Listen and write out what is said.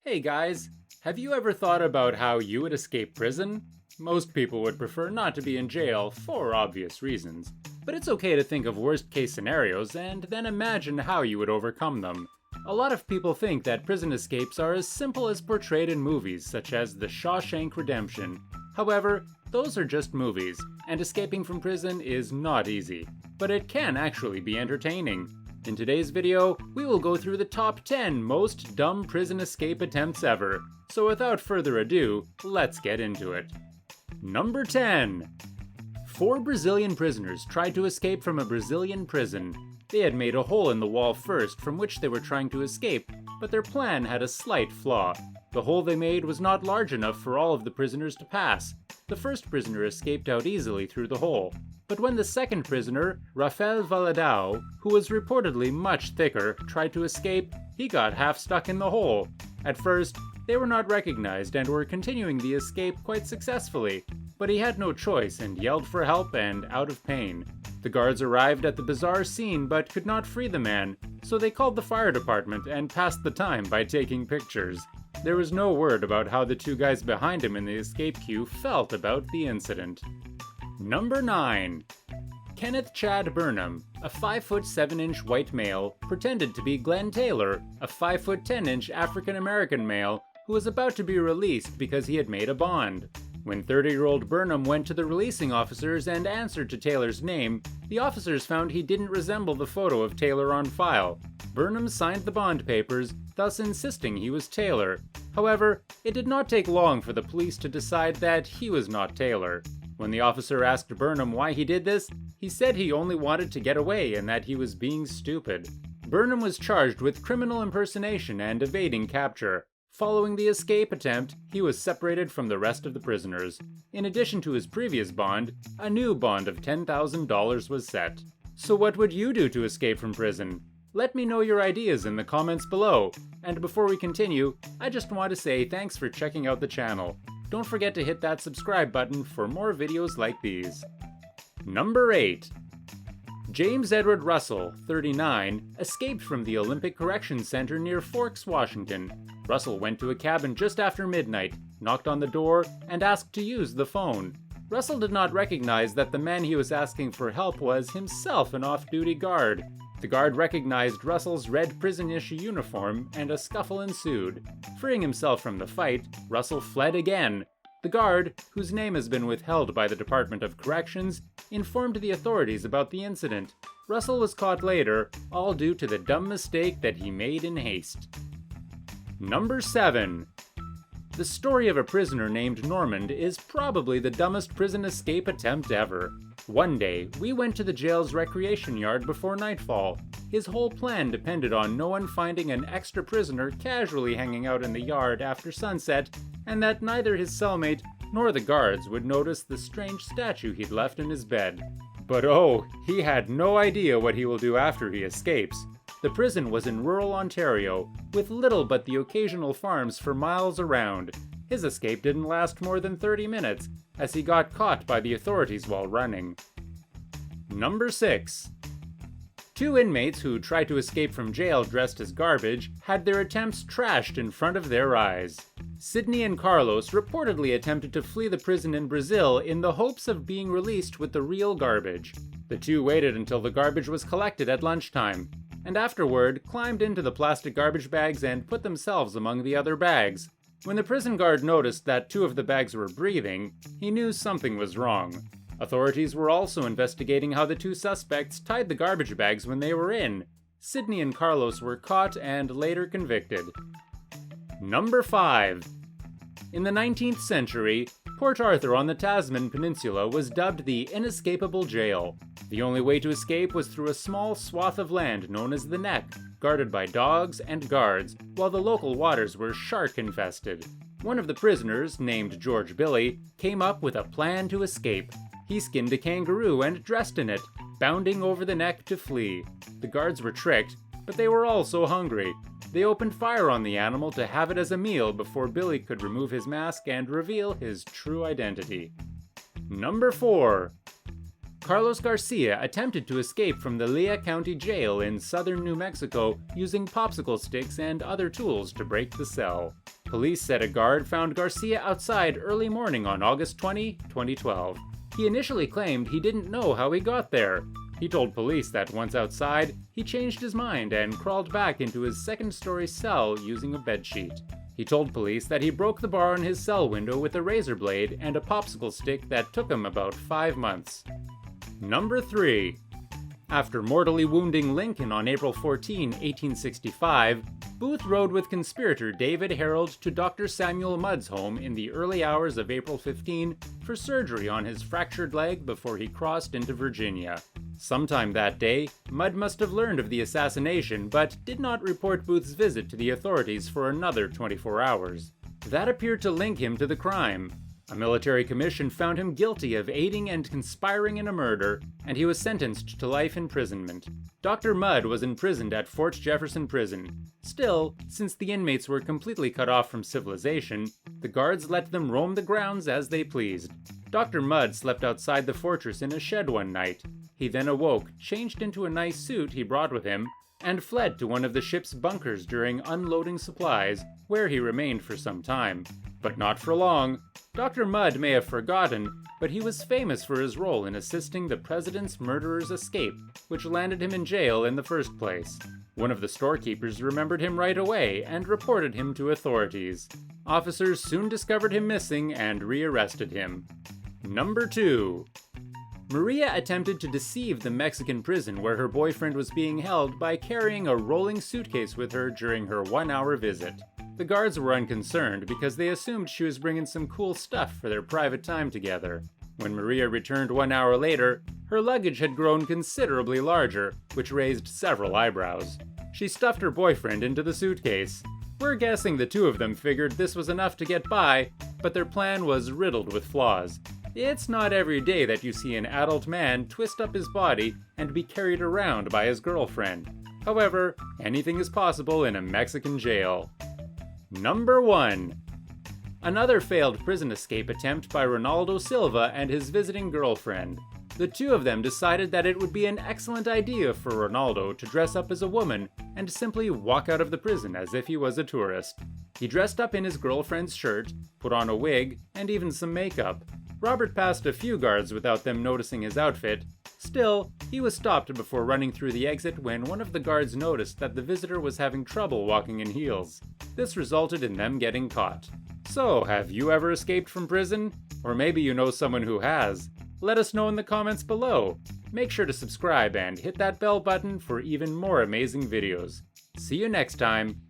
Hey guys, have you ever thought about how you would escape prison? Most people would prefer not to be in jail for obvious reasons, but it's okay to think of worst case scenarios and then imagine how you would overcome them. A lot of people think that prison escapes are as simple as portrayed in movies such as The Shawshank Redemption. However, those are just movies, and escaping from prison is not easy, but it can actually be entertaining. In today's video, we will go through the top 10 most dumb prison escape attempts ever. So without further ado, let's get into it. Number 10. 4 Brazilian prisoners tried to escape from a Brazilian prison. They had made a hole in the wall first from which they were trying to escape, but their plan had a slight flaw. The hole they made was not large enough for all of the prisoners to pass. The first prisoner escaped out easily through the hole. But when the second prisoner, Rafael Valadao, who was reportedly much thicker, tried to escape, he got half stuck in the hole. At first, they were not recognized and were continuing the escape quite successfully, but he had no choice and yelled for help and out of pain. The guards arrived at the bizarre scene but could not free the man, so they called the fire department and passed the time by taking pictures. There was no word about how the 2 guys behind him in the escape queue felt about the incident. Number 9. Kenneth Chad Burnham, a 5'7" white male, pretended to be Glenn Taylor, a 5'10" African-American male who was about to be released because he had made a bond. When 30-year-old Burnham went to the releasing officers and answered to Taylor's name, the officers found he didn't resemble the photo of Taylor on file. Burnham signed the bond papers, thus insisting he was Taylor. However, it did not take long for the police to decide that he was not Taylor. When the officer asked Burnham why he did this, he said he only wanted to get away and that he was being stupid. Burnham was charged with criminal impersonation and evading capture. Following the escape attempt, he was separated from the rest of the prisoners. In addition to his previous bond, a new bond of $10,000 was set. So what would you do to escape from prison? Let me know your ideas in the comments below. And before we continue, I just want to say thanks for checking out the channel. Don't forget to hit that subscribe button for more videos like these. Number 8. James Edward Russell, 39, escaped from the Olympic Correction Center near Forks, Washington. Russell went to a cabin just after midnight, knocked on the door, and asked to use the phone. Russell did not recognize that the man he was asking for help was himself an off-duty guard. The guard recognized Russell's red prison-issue uniform, and a scuffle ensued. Freeing himself from the fight, Russell fled again. The guard, whose name has been withheld by the Department of Corrections, informed the authorities about the incident. Russell was caught later, all due to the dumb mistake that he made in haste. Number 7. The story of a prisoner named Normand is probably the dumbest prison escape attempt ever. One day, we went to the jail's recreation yard before nightfall. His whole plan depended on no one finding an extra prisoner casually hanging out in the yard after sunset, and that neither his cellmate nor the guards would notice the strange statue he'd left in his bed. But oh, he had no idea what he will do after he escapes. The prison was in rural Ontario, with little but the occasional farms for miles around. His escape didn't last more than 30 minutes, as he got caught by the authorities while running. Number 6. 2 inmates who tried to escape from jail dressed as garbage had their attempts trashed in front of their eyes. Sydney and Carlos reportedly attempted to flee the prison in Brazil in the hopes of being released with the real garbage. The 2 waited until the garbage was collected at lunchtime, and afterward climbed into the plastic garbage bags and put themselves among the other bags. When the prison guard noticed that 2 of the bags were breathing, he knew something was wrong. Authorities were also investigating how the 2 suspects tied the garbage bags when they were in. Sydney and Carlos were caught and later convicted. Number 5. In the 19th century, Port Arthur on the Tasman Peninsula was dubbed the inescapable jail. The only way to escape was through a small swath of land known as the Neck, guarded by dogs and guards, while the local waters were shark-infested. One of the prisoners, named George Billy, came up with a plan to escape. He skinned a kangaroo and dressed in it, bounding over the neck to flee. The guards were tricked, but they were also hungry. They opened fire on the animal to have it as a meal before Billy could remove his mask and reveal his true identity. Number 4. Carlos Garcia attempted to escape from the Lea County Jail in southern New Mexico using popsicle sticks and other tools to break the cell. Police said a guard found Garcia outside early morning on August 20, 2012. He initially claimed he didn't know how he got there. He told police that once outside, he changed his mind and crawled back into his second-story cell using a bedsheet. He told police that he broke the bar on his cell window with a razor blade and a popsicle stick that took him about 5 months. Number 3. After mortally wounding Lincoln on April 14, 1865, Booth rode with conspirator David Harold to Dr. Samuel Mudd's home in the early hours of April 15 for surgery on his fractured leg before he crossed into Virginia. Sometime that day, Mudd must have learned of the assassination but did not report Booth's visit to the authorities for another 24 hours. That appeared to link him to the crime. A military commission found him guilty of aiding and conspiring in a murder, and he was sentenced to life imprisonment. Dr. Mudd was imprisoned at Fort Jefferson Prison. Still, since the inmates were completely cut off from civilization, the guards let them roam the grounds as they pleased. Dr. Mudd slept outside the fortress in a shed one night. He then awoke, changed into a nice suit he brought with him, and fled to one of the ship's bunkers during unloading supplies, where he remained for some time. But not for long. Dr. Mudd may have forgotten, but he was famous for his role in assisting the president's murderer's escape, which landed him in jail in the first place. One of the storekeepers remembered him right away and reported him to authorities. Officers soon discovered him missing and rearrested him. Number 2. Maria attempted to deceive the Mexican prison where her boyfriend was being held by carrying a rolling suitcase with her during her 1-hour visit. The guards were unconcerned because they assumed she was bringing some cool stuff for their private time together. When Maria returned 1 hour later, her luggage had grown considerably larger, which raised several eyebrows. She stuffed her boyfriend into the suitcase. We're guessing the two of them figured this was enough to get by, but their plan was riddled with flaws. It's not every day that you see an adult man twist up his body and be carried around by his girlfriend. However, anything is possible in a Mexican jail. Number 1. Another failed prison escape attempt by Ronaldo Silva and his visiting girlfriend. The two of them decided that it would be an excellent idea for Ronaldo to dress up as a woman and simply walk out of the prison as if he was a tourist. He dressed up in his girlfriend's shirt, put on a wig, and even some makeup. Robert passed a few guards without them noticing his outfit. Still, he was stopped before running through the exit when one of the guards noticed that the visitor was having trouble walking in heels. This resulted in them getting caught. So, have you ever escaped from prison? Or maybe you know someone who has. Let us know in the comments below. Make sure to subscribe and hit that bell button for even more amazing videos. See you next time.